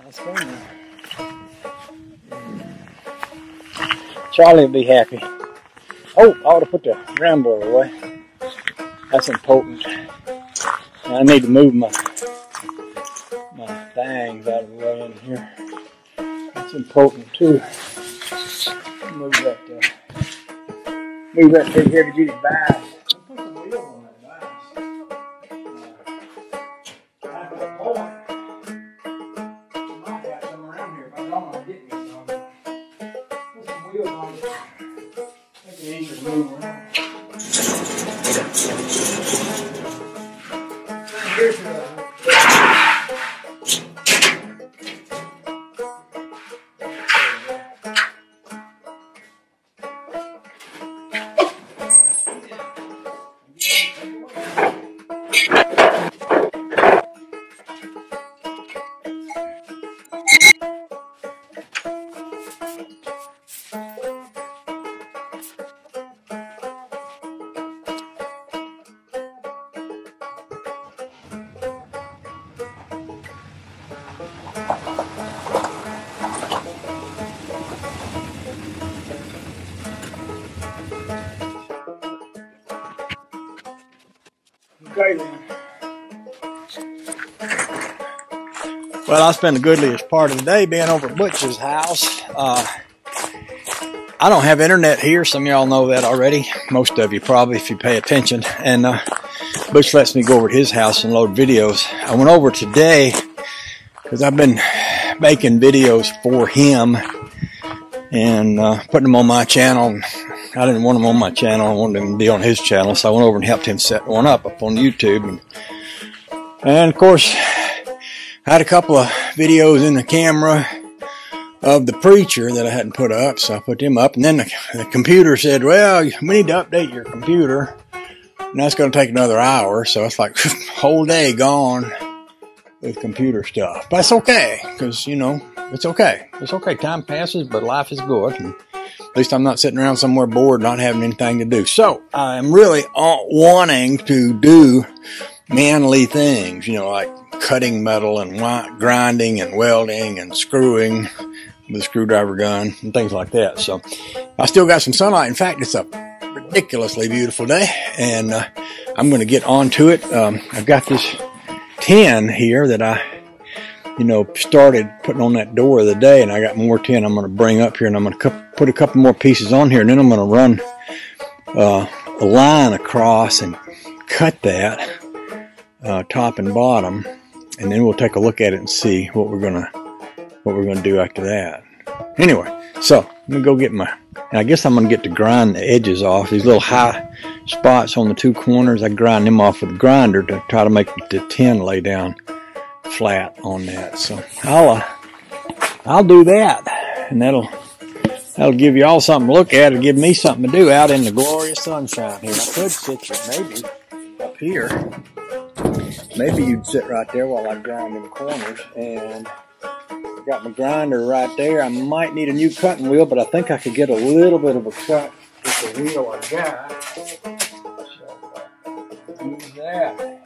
That's fine. Charlie will be happy. Oh, I ought to put the ground boiler away. That's important. I need to move my things out of the way in here. That's important too. Move that big heavy duty vise. Put some wheels on that vise. I put a pole on it. I might have some around here, but I don't want to get me some. Put some wheels on it. Make it easier to move around. Here's the Well, I spent the goodliest part of the day being over at Butch's house. I don't have internet here. Some of y'all know that already. Most of you probably, if you pay attention. And Butch lets me go over to his house and load videos. I went over today because I've been making videos for him and putting them on my channel. I didn't want them on my channel. I wanted them to be on his channel. So I went over and helped him set one up on YouTube. And of course, I had a couple of videos in the camera of the preacher that I hadn't put up, so I put them up. And then the computer said, well, we need to update your computer. And that's going to take another hour. So it's like whole day gone with computer stuff. But it's okay, because, you know, it's okay. It's okay. Time passes, but life is good. And at least I'm not sitting around somewhere bored, not having anything to do. So I'm really wanting to do manly things, you know, like cutting metal and grinding and welding and screwing with a screwdriver gun and things like that. So I still got some sunlight. In fact, it's a ridiculously beautiful day, and I'm going to get onto it. I've got this tin here that I, you know, started putting on that door of the day, and I got more tin I'm going to bring up here, and I'm going to put a couple more pieces on here, and then I'm going to run a line across and cut that top and bottom. And then we'll take a look at it and see what we're gonna do after that. Anyway, so I'm gonna go get I guess I'm gonna get to grind the edges off. These little high spots on the two corners, I grind them off with a grinder to try to make the tin lay down flat on that. So I'll do that, and that'll give you all something to look at. It'll give me something to do out in the glorious sunshine here. I could sit you maybe up here. Maybe you'd sit right there while I grind in the corners, and I got my grinder right there. I might need a new cutting wheel, but I think I could get a little bit of a cut with the wheel I got. So use that.